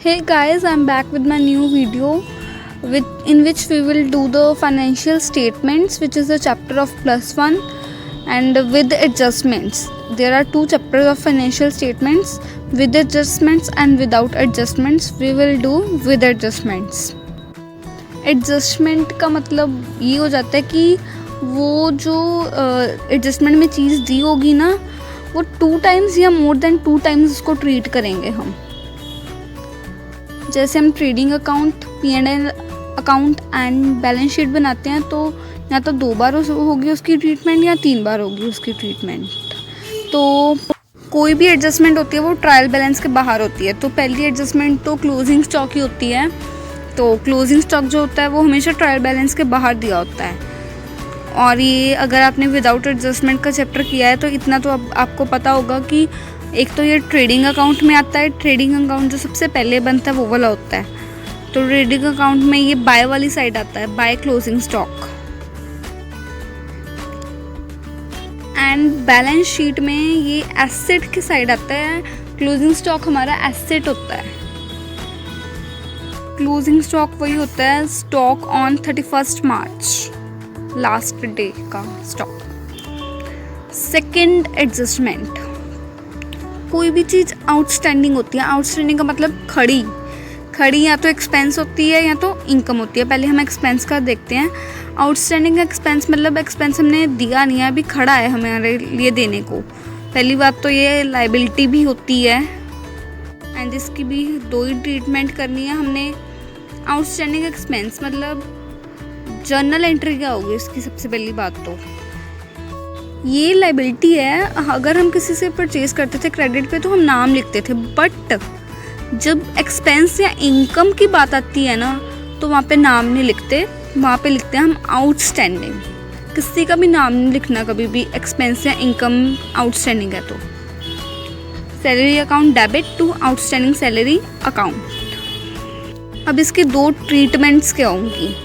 Hey guys, I'm back with my new video in which we will do the financial statements, which is the chapter of +1 and with adjustments. There are two chapters of financial statements, with adjustments and without adjustments. We will do with adjustments. Adjustment का मतलब ये हो जाता है कि वो जो adjustment में चीज़ दी होगी ना, वो 2 टाइम्स या मोर देन 2 टाइम्स उसको ट्रीट करेंगे हम। जैसे हम trading account, P&L account and balance sheet बनाते हैं, तो या तो 2 बार होगी उसकी ट्रीटमेंट या 3 बार होगी उसकी ट्रीटमेंट। तो कोई भी एडजस्टमेंट होती है वो ट्रायल बैलेंस के बाहर होती है। तो पहली एडजस्टमेंट तो क्लोजिंग स्टॉक ही होती है। तो क्लोजिंग स्टॉक जो होता है वो हमेशा ट्रायल बैलेंस के बाहर दिया होता है। और ये अगर आपने विदाउट एडजस्टमेंट का चैप्टर किया है तो इतना तो अब आपको पता होगा कि एक तो ये ट्रेडिंग अकाउंट में आता है। ट्रेडिंग अकाउंट जो सबसे पहले बनता है वो वाला होता है। तो ट्रेडिंग अकाउंट में ये बाय वाली साइड आता है, by closing stock. And balance sheet में ये एसेट की साइड आता है। क्लोजिंग स्टॉक हमारा एसेट होता है। क्लोजिंग स्टॉक वही होता है stock on 31 March, last day का स्टॉक। सेकंड एडजस्टमेंट, कोई भी चीज़ आउटस्टैंडिंग होती है। आउटस्टैंडिंग का मतलब खड़ी या तो एक्सपेंस होती है या तो इनकम होती है। पहले हम एक्सपेंस का देखते हैं। आउटस्टैंडिंग एक्सपेंस मतलब एक्सपेंस हमने दिया नहीं है, अभी खड़ा है हमारे लिए देने को। पहली बात तो ये लाइबिलिटी भी होती है एंड इसकी भी 2 ही ट्रीटमेंट करनी है हमने। आउटस्टैंडिंग एक्सपेंस मतलब जर्नल एंट्री क्या होगी इसकी, सबसे पहली बात तो ये लाइबिलिटी है। अगर हम किसी से परचेज करते थे क्रेडिट पे तो हम नाम लिखते थे, बट जब एक्सपेंस या इनकम की बात आती है ना तो वहाँ पे नाम नहीं लिखते, वहाँ पे लिखते हैं हम आउटस्टैंडिंग। किसी का भी नाम नहीं लिखना कभी भी, एक्सपेंस या इनकम आउटस्टैंडिंग है तो। Salary account debit to outstanding salary account. अब इसके 2 ट्रीटमेंट्स क्या होंगी।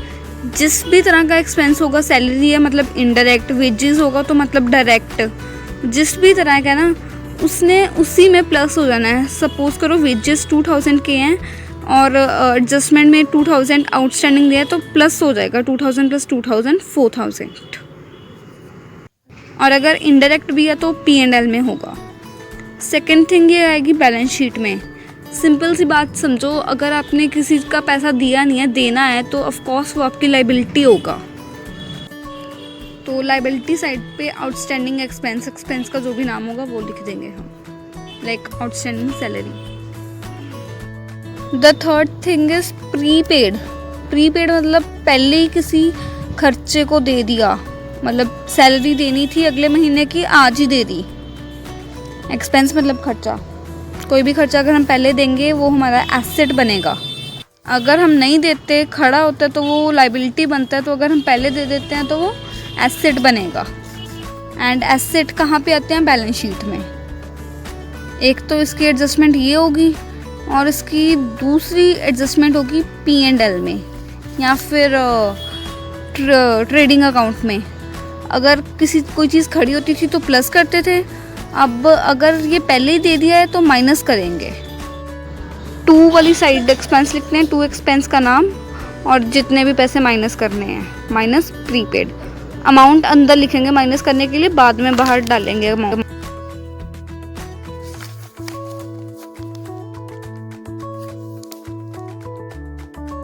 जिस भी तरह का एक्सपेंस होगा, सैलरी है मतलब इनडायरेक्ट, वेजेस होगा तो मतलब डायरेक्ट, जिस भी तरह का ना उसने उसी में प्लस हो जाना है। सपोज करो वेजेस 2000 के हैं और एडजस्टमेंट में 2000 आउटस्टैंडिंग दिया है तो प्लस हो जाएगा 2000 + 2000 4000। और अगर इनडायरेक्ट भी है तो P&L में होगा। सेकेंड थिंग ये आएगी बैलेंस शीट में। सिंपल सी बात समझो, अगर आपने किसी का पैसा दिया नहीं है, देना है, तो ऑफ कोर्स वो आपकी लाइबिलिटी होगा। तो लाइबिलिटी साइड पे आउटस्टैंडिंग एक्सपेंस का जो भी नाम होगा वो लिख देंगे हम, like outstanding salary. The third thing is prepaid. Prepaid मतलब पहले ही किसी खर्चे को दे दिया, मतलब सैलरी देनी थी अगले महीने की, आज ही दे दी। एक्सपेंस मतलब खर्चा, कोई भी खर्चा अगर हम पहले देंगे वो हमारा एसेट बनेगा। अगर हम नहीं देते, खड़ा होता है तो वो लाइबिलिटी बनता है। तो अगर हम पहले दे देते हैं तो वो एसेट बनेगा। एंड एसेट कहाँ पे आते हैं, बैलेंस शीट में। एक तो इसकी एडजस्टमेंट ये होगी और इसकी दूसरी एडजस्टमेंट होगी P&L में या फिर ट्रेडिंग अकाउंट में। अगर कोई चीज़ खड़ी होती थी तो प्लस करते थे, अब अगर ये पहले ही दे दिया है तो माइनस करेंगे। 2 वाली साइड एक्सपेंस लिखते हैं, 2 एक्सपेंस का नाम और जितने भी पैसे माइनस करने हैं, माइनस प्रीपेड। अमाउंट अंदर लिखेंगे माइनस करने के लिए, बाद में बाहर डालेंगे अमाउंट।